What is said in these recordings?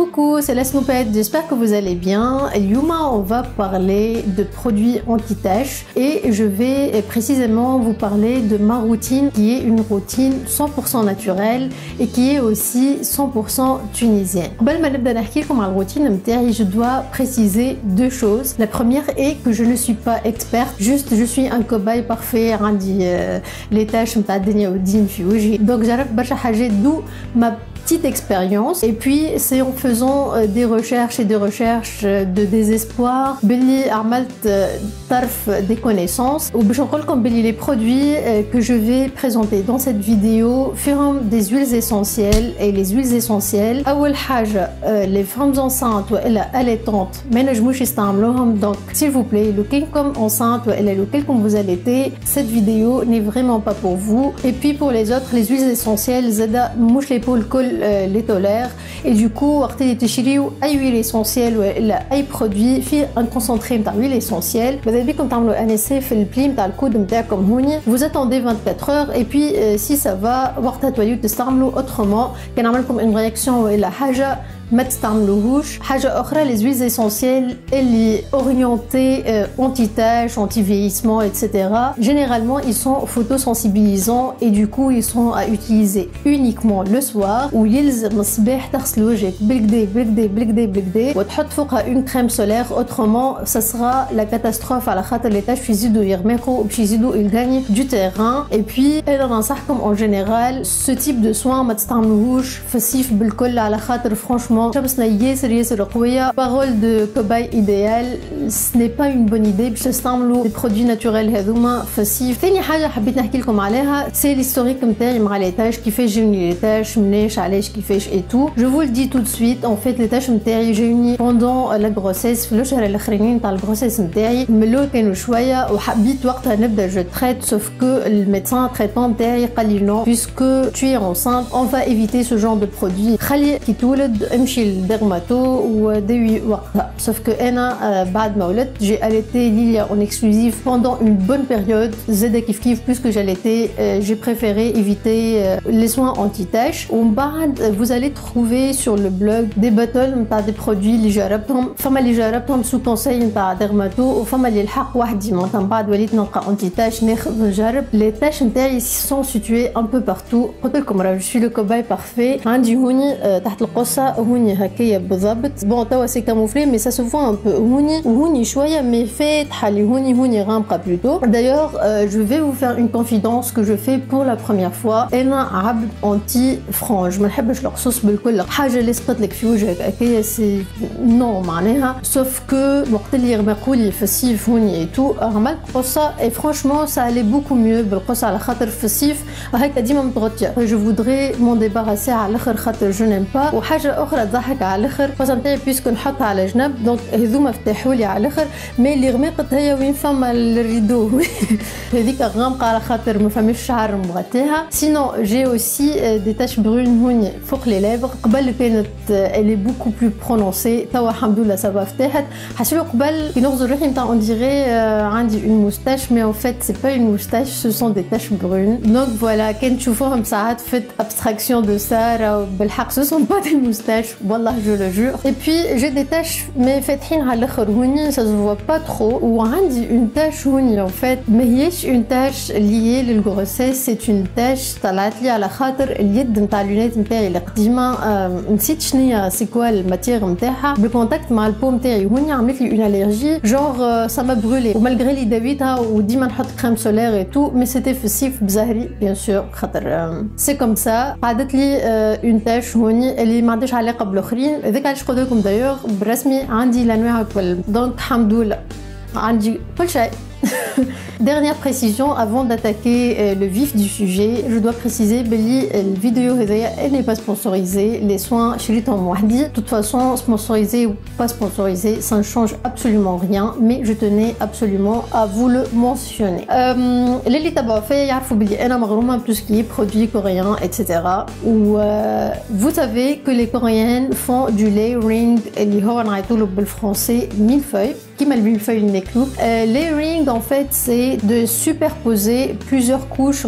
Coucou, c'est la Snoopette, j'espère que vous allez bien. Yuma, on va parler de produits anti-taches et je vais précisément vous parler de ma routine qui est une routine 100% naturelle et qui est aussi 100% tunisienne. Avant de نحكي لكم على الروتين متاعي, je dois préciser deux choses. La première est que je ne suis pas experte, juste je suis un cobaye parfait, عندي les tâches متاع الدنيا والدين في وجهي. Donc j'arrive برشا حاجات, d'où ma petite expérience. Et puis c'est en faisant des recherches et des recherches de désespoir باللي عملت طرف des connaissances وباش نقول لكم باللي les produits que je vais présenter dans cette vidéo feront des huiles essentielles. Et les huiles essentielles اول حاجه les femmes enceintes والا allaitantes ما ينجموش يستعملوهم. Donc s'il vous plaît, لو كاينكم enceinte والا لو كاينكم vous allaitez, cette vidéo n'est vraiment pas pour vous. Et puis pour les autres, les huiles essentielles زادا مش لي بول كل les tolèrent. Et du coup وقت اللي تشريو اي huile essentielle ولا اي produit فيه un concentré نتاع huile essentielle, ماذا بيكم تعملوا ان اسي في البلي نتاع الكود نتاعكم هوني. Vous attendez 24 heures et puis si ça va وقتها توليو تستعملوا. autrement كان عملكم une réaction ولا حاجه ما تستعملوهوش. حاجة أخرى, les huiles essentielles اللي orientées anti-taches, anti-vieillissement, etc. Généralement, ils sont photosensibilisants et du coup, ils sont à utiliser uniquement le soir. ويلزم الصباح تغسل وجهك بالكدا بالكدا بالكدا بالكدا وتحط فوقها une crème solaire. autrement, ça sera la catastrophe على خاطر les taches يزيدوا يغمقوا وباش يزيدوا ils gagnent du terrain. Et puis, أنا ننصحكم en général ce type de soins ما تستعملوهوش في الصيف بالكل على خاطر franchement شمسنا ياسر قوية. Parole de cobaye idéal, ce n'est pas une bonne idée باش تستعملوا les produits naturels هذوما في الصيف. ثاني حاجة حبيت نحكي لكم عليها سي l'historique نتاعي مع les taches, كيفاش جاوني les taches, مناش علاش كيفاش et tout. Je vous le dis tout de suite, en fait les taches نتاعي جاوني pendant la grossesse في الشهر الاخرين نتاع الغروسيس نتاعي. ملو كانوا شوية وحبيت وقتها نبدا je traite, sauf que le médecin traitant نتاعي قال لي non, puisque tu es enceinte on va éviter ce genre de produit. خلي كي تولد امشي للدرماتو وداوي وقتها. sauf que انا بعد ما ولدت j'ai allaité Lilia en exclusif pendant une bonne période. زاد كيف puisque j'allaitais j'ai préféré éviter les soins anti-taches. ومن بعد vous allez trouver sur le blog des bottles نتاع des produits اللي جربتهم. فما اللي جربتهم sous conseil نتاع درماتو وفما اللي الحق وحدي من بعد وليت نلقى anti-tache ناخذ نجرب. les taches نتاعي sont situées un peu partout. قلت لكم راه je suis le cobaye parfait. عندي هوني تحت القصة هوني هكايا بالضبط. بون توا سي كاموفلي مي سا سو فوا ان بو هوني وهوني شويه مي فاتحه لي هوني غامقه بلوتو. دايوغ جو في vous faire une confidence que je fais pour la première fois. انا عبد انتي فرانج, ما نحبش القصص بالكل. حاجه اللي سقط لك في وجهك هكايا سي نو معناها. سوف كو وقت اللي يغمقوا لي في الصيف هوني اي تو عملت قصه اي فرانشمون سا الي بوكو ميو بالقصه على خاطر في الصيف هكا ديما متغطيه. جو فودري مون ديباراسي على الاخر خاطر جو نيم با. وحاجه اخرى تضحك على الاخر القصه نتاعي بيسكو نحطها على جنب دونك هذوما فتحوا لي على الاخر. مي اللي غمقت هي وين فما الريدو هذيك غامقه على خاطر ما فماش شعر مغطيها. سينو جي اوسي دي تاش برون هوني فوق لي ليفر. قبل كانت الي بوكو بلو برونونسي, توا الحمد لله سافا فتحت. حسيت قبل كي نغزر روحي نتاع اون ديغي عندي اون موستاش, مي ان فيت سي با اون موستاش, سو سون دي تاش برون. دونك فوالا كان تشوفوهم ساعات فيت ابستراكسيون دو سا راهو بالحق سو سون با دي موستاش والله جو لو جور. Et puis j'ai des taches mais فاتحين على الاخر هوني, ça se voit pas trop. وعندي une tache هوني en fait ماهيش une tache liée للغروسيس, c'est une tache طلعت لي على خاطر اليد نتاع اللونات نتاعي القديمه. نسيت شنيا سي كوا الماتير نتاعها. بالكونتاكت مع البو نتاعي هوني عملت لي une allergie genre ça m'a brûlé. ومالغري لي داويتها وديما نحط كريم سولير اي تو, مي سيتي في الصيف بزهري بيان سور خاطر سي كوم سا. قعدت لي une tache هوني اللي ما عندهاش علاقه بالاخرين. هذاك علاش قلت لكم دايوغ برسمي عندي الانواع الكل. دونك الحمد لله عندي كل شيء. Dernière précision avant d'attaquer le vif du sujet, je dois préciser que la vidéo elle n'est pas sponsorisée. Les soins chez les temps de toute façon, sponsorisé ou pas sponsorisé, ça ne change absolument rien, mais je tenais absolument à vous le mentionner. Les tabafé, tout ce qui est produits coréens, etc. Ou vous savez que les Coréennes font du layering, et le français millefeuille, qui m'a le millefeuille neclou. Layering en fait c'est de superposer plusieurs couches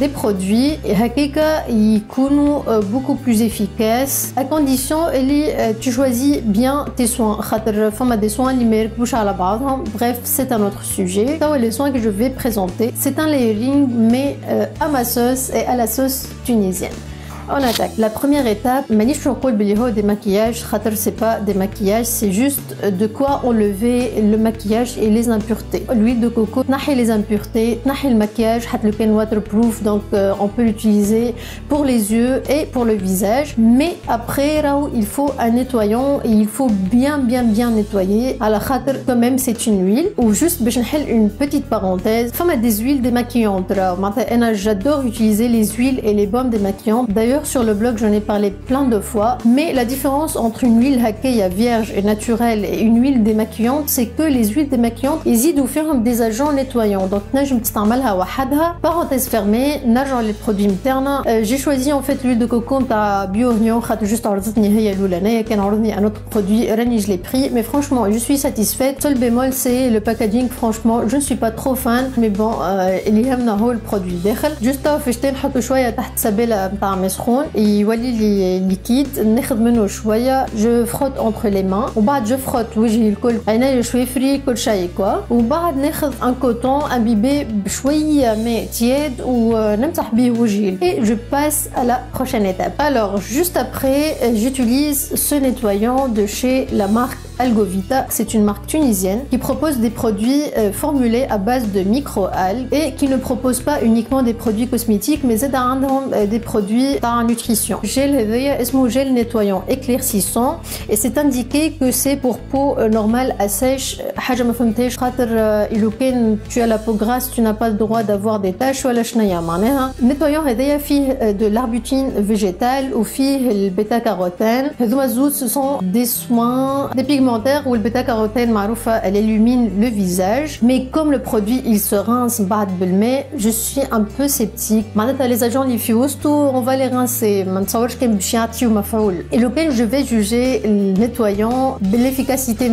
des produits et hakika يكونوا beaucoup plus efficaces à condition que tu choisis bien tes soins. خاطر فما des soins اللي ما يركبوش على بعضهم. Bref, c'est un autre sujet. Les soins que je vais présenter, c'est un layering mais à ma sauce et à la sauce tunisienne. On attaque. La première étape, manish nqoul bli ho des maquillages, khater c'est pas des maquillages, c'est juste de quoi enlever le maquillage et les impuretés. L'huile de coco, nahi les impuretés, nahi le maquillage, hat le pen waterproof, donc on peut l'utiliser pour les yeux et pour le visage. Mais après, il faut un nettoyant et il faut bien nettoyer. À la khater, quand même, c'est une huile. Ou juste, une petite parenthèse, femme a des huiles démaquillantes. J'adore utiliser les huiles et les baumes démaquillantes. D'ailleurs, sur le blog, j'en ai parlé plein de fois, mais la différence entre une huile hakeya vierge et naturelle et une huile démaquillante, c'est que les huiles démaquillantes hésitent ou ferment des agents nettoyants. Donc, parenthèse fermée, nageant les produits internes. J'ai choisi en fait l'huile de coco à bio-oignon, juste un autre produit, je l'ai pris, mais franchement, je suis satisfaite. Seul bémol, c'est le packaging. Franchement, je ne suis pas trop fan, mais bon, il y a le produit. Juste يولي لي ليكيد ناخذ منه شويه جو فروت انتر لي مان وبعد جو فروت وجهي الكل عيني شويفري كل شيء كوا وبعد ناخذ ان كوتون امبيبي بشويه ماء تياد ونمسح به وجهي et je passe à la prochaine étape. Alors juste après j'utilise ce nettoyant de chez la marque Algovita. C'est une marque tunisienne qui propose des produits formulés à base de micro-algues et qui ne propose pas uniquement des produits cosmétiques mais des produits à nutrition. Gel gel nettoyant éclaircissant et c'est indiqué que c'est pour peau normale à sèche. Tu as la peau grasse, tu n'as pas le droit d'avoir des taches. Nettoyant de l'arbutine végétale ou le bêta-carotène. Ce sont des soins, des pigments où le bêta-carotène elle illumine le visage, mais comme le produit il se rince je suis un peu sceptique. Les agents on va les rincer. Et lequel je vais juger le nettoyant, l'efficacité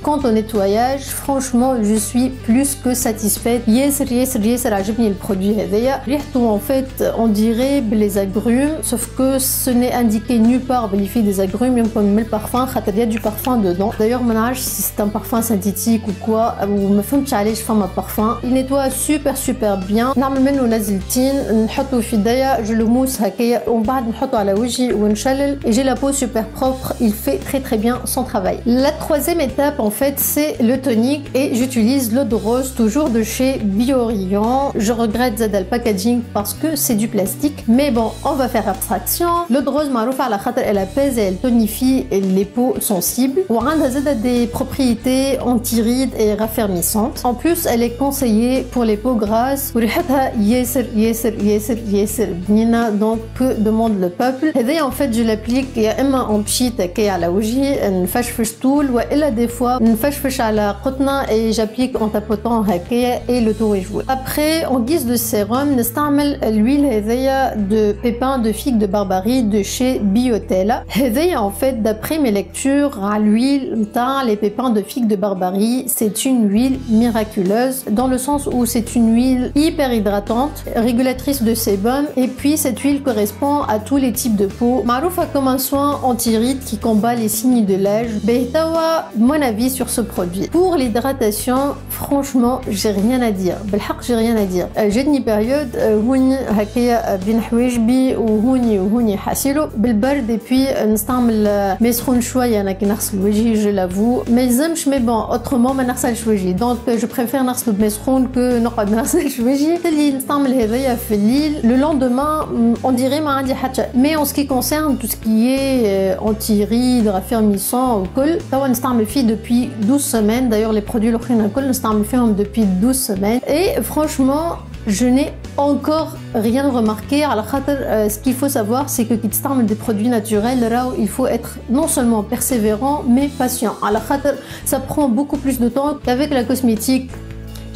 quant au nettoyage, franchement je suis plus que satisfaite. Le produit en fait on dirait les agrumes, sauf que ce n'est indiqué nulle part les filles des agrumes, le parfum, il y a du parfum dedans. D'ailleurs, je si c'est un parfum synthétique ou quoi, ou me femme je fais un parfum. Il nettoie super bien. Je le mousse et j'ai la peau super propre. Il fait très bien son travail. La troisième étape en fait c'est le tonique et j'utilise l'eau de rose toujours de chez Biorion. Je regrette le packaging parce que c'est du plastique, mais bon on va faire abstraction. L'eau de rose elle apaise et elle tonifie les peaux sensibles. Des propriétés anti-rides et raffermissantes. En plus, elle est conseillée pour les peaux grasses. Donc, que demande le peuple? Et en fait, je l'applique en pchit à la ouji, une fâche tool, ou des fois, une fâche à la kotna et j'applique en tapotant et le tour est joué. Après, en guise de sérum, l'huile de pépins de figue de Barbarie de chez Biotella. En fait, d'après mes lectures, à l'huile, les pépins de figue de Barbarie, c'est une huile miraculeuse dans le sens où c'est une huile hyper hydratante, régulatrice de sébum et puis cette huile correspond à tous les types de peau. Maroufa comme un soin anti-rides qui combat les signes de l'âge. Behtawa, mon avis sur ce produit. Pour l'hydratation, franchement, j'ai rien à dire. J'ai rien à dire. J'ai une période houni hakia bin houijbi ou houni hasilo بالبرد et puis نستعمل مسخون شويه انا كي نغسل وجهي je l'avoue mais mais bon autrement ما نغسلش وجهي donc je préfère نغسل بمسخون que نقعد ما نغسلش وجهي اللي نستعمل هذايا في الليل le lendemain on dirait ما عندي حتى mais en ce qui concerne tout ce qui est anti-rides raffermissant وكل توا نستعمل فيه depuis 12 semaines d'ailleurs les produits الاخرين الكل نستعمل فيهم depuis 12 semaines et franchement je n'ai encore rien remarqué. Alors, ce qu'il faut savoir, c'est que quand tu des produits naturels, il faut être non seulement persévérant, mais patient. Alors, ça prend beaucoup plus de temps qu'avec la cosmétique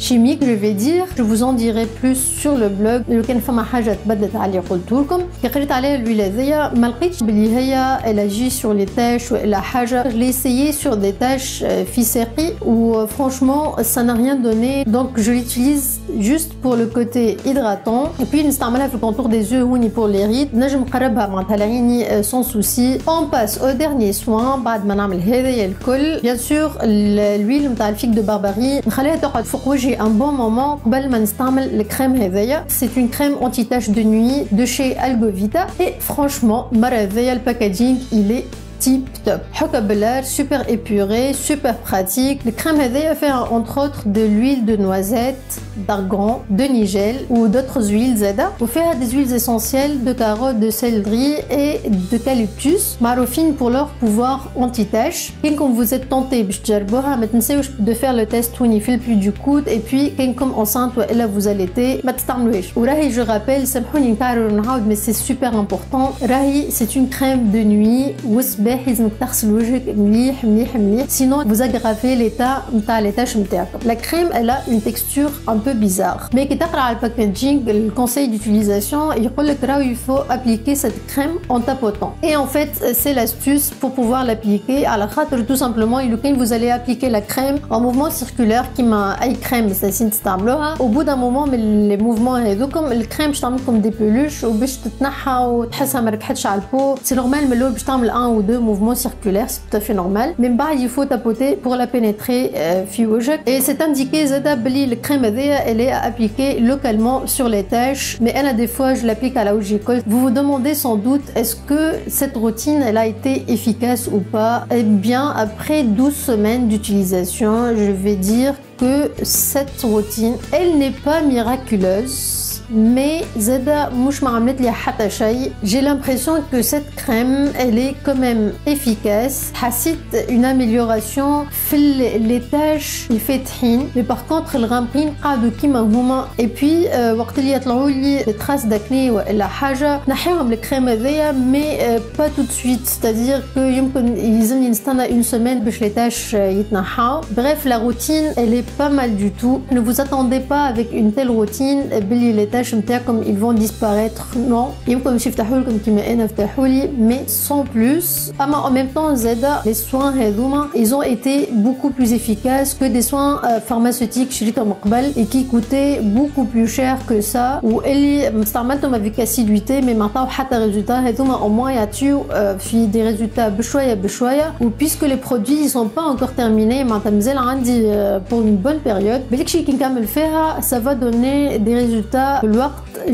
chimiques, je vais dire. Je vous en dirai plus sur le blog. لو كان فما حاجة تبدلت على اللي قلت لكم. كي قريت عليها الhuile هذيا ما لقيتش بلي هي elle agit sur les taches ولا حاجة. Je l'ai essayé sur des taches في ساقي و franchement ça n'a rien donné. Donc je l'utilise juste pour le côté hydratant. Et puis نستعملها في le contour des yeux وني pour les rides. نجم نقربها معناتها لعيني sans souci. On passe au dernier soin بعد ما نعمل هذايا الكل. Bien sûr l'huile نتاع الفيك دو بارباري نخليها تقعد فوق وجهي un bon moment قبل ما نستعمل الكريم هذايا. C'est une crème anti-tache de nuit de chez Algovita et franchement مرة هذايا الباكاجينغ il est tip top. حكا بالار super épuré, super pratique. Le crème هذايا fait entre autres de l'huile de noisette, d'argan, de nigel ou d'autres huiles زادا. وفيها des huiles essentielles de carotte, de céleri et d'eucalyptus معروفين pour leur pouvoir anti-tache. كاينكم vous êtes tenté باش تجربوها ما تنساوش de faire le test وين في le plus du coude et puis كاينكم enceinte والا vous allaitez ما تستعملوهاش. وراهي je rappelle سامحوني نكرر ونعاود mais c'est super important. راهي c'est une crème de nuit وصباح لازمك تغسل وجهك مليح مليح مليح sinon vous aggravez l'état نتاع les taches نتاعكم. La crème elle a une texture un peu bizarre mais كي تقرا على الباكاجينغ le conseil d'utilisation يقول لك راهو il faut appliquer cette crème en tapotant. Et en fait c'est l'astuce pour pouvoir l'appliquer على خاطر tout simplement لو كان vous allez appliquer la crème en mouvement circulaire كيما اي crème اساسين تستعملوها au bout d'un moment من les mouvements هذوكم الكريم باش تعملكم دي بولوش وباش تتنحى وتحسها ما ركحتش على البو. سي نورمال من الاول باش تعمل 1 ou 2 mouvements circulaires, c'est tout à fait normal. Mais bah, il faut tapoter pour la pénétrer et c'est indiqué zada bli le crème هذيا elle est à appliquer localement sur les taches mais elle a des fois je l'applique à la haute école. Vous vous demandez sans doute est-ce que cette routine elle a été efficace ou pas? Eh bien après 12 semaines d'utilisation je vais dire que cette routine elle n'est pas miraculeuse mais زادا مش ما عملت لي حتى شيء. J'ai l'impression que cette crème elle est quand même efficace. حسيت une amélioration في les taches الفاتحين mais par contre الغامقين قعدوا كيما هما. et puis وقت اللي يطلعوا لي traces d'acné ولا حاجه نحيهم الكريم هذيا mais pas tout de suite. c'est-à-dire que يمكن يلزمني نستنى une semaine باش les taches يتنحاو. Bref la routine elle est pas mal du tout. Ne vous attendez pas avec une telle routine بلي les taches comme ils vont disparaître. Non, يمكن مش يفتحوا لكم كيما انا فتحوا لي mais sans plus. اما en même temps زادا les soins هذوما ils ont été beaucoup plus efficaces que des soins pharmaceutiques شريتهم قبل et qui coûtaient beaucoup plus cher que ça واللي استعملتهم avec assiduité mais ما عطاو حتى résultat. هذوما au moins يعطيو في des résultats بشويه بشويه و puisque les produits ils sont pas encore terminés معناتها مازال عندي pour une bonne période بالك شي كي نكمل فيها ça va donner des résultats.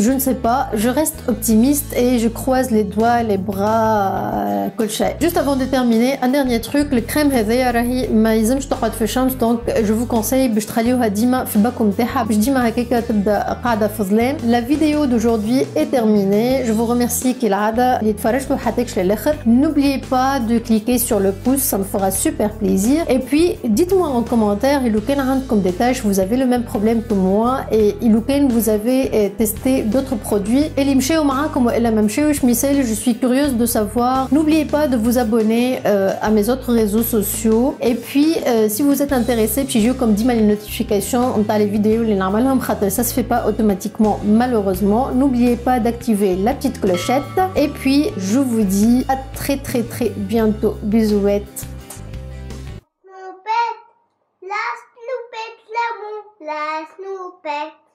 Je ne sais pas, je reste optimiste et je croise les doigts, les bras, كل شيء. Juste avant de terminer, un dernier truc, le crème هذايا راهي ما يلزمش تقعد في الشمس donc je vous conseille باش تخليوها ديما في الباكو نتاعها باش ديما هكاكا تبدا قاعده في ظلام. La vidéo d'aujourd'hui est terminée. Je vous remercie كالعادة اللي تفرجتوا حتىكش للاخر. N'oubliez pas de cliquer sur le pouce, ça me fera super plaisir. Et puis dites-moi en commentaire لو كان عندكم des taches, vous avez le même problème que moi et لو كان vous avez testé d'autres produits et اللي مشاو معاكم والا ما مشاوش مثال. Je suis curieuse de savoir. N'oubliez pas de vous abonner à mes autres réseaux sociaux et puis si vous êtes intéressé puis je comme ديما les notifications نتاع les vidéos اللي نعملهم خاطر ça se fait pas automatiquement malheureusement. N'oubliez pas d'activer la petite clochette et puis je vous dis à très bientôt. Bisouettes. La snoupette, l'amour, la snoupette.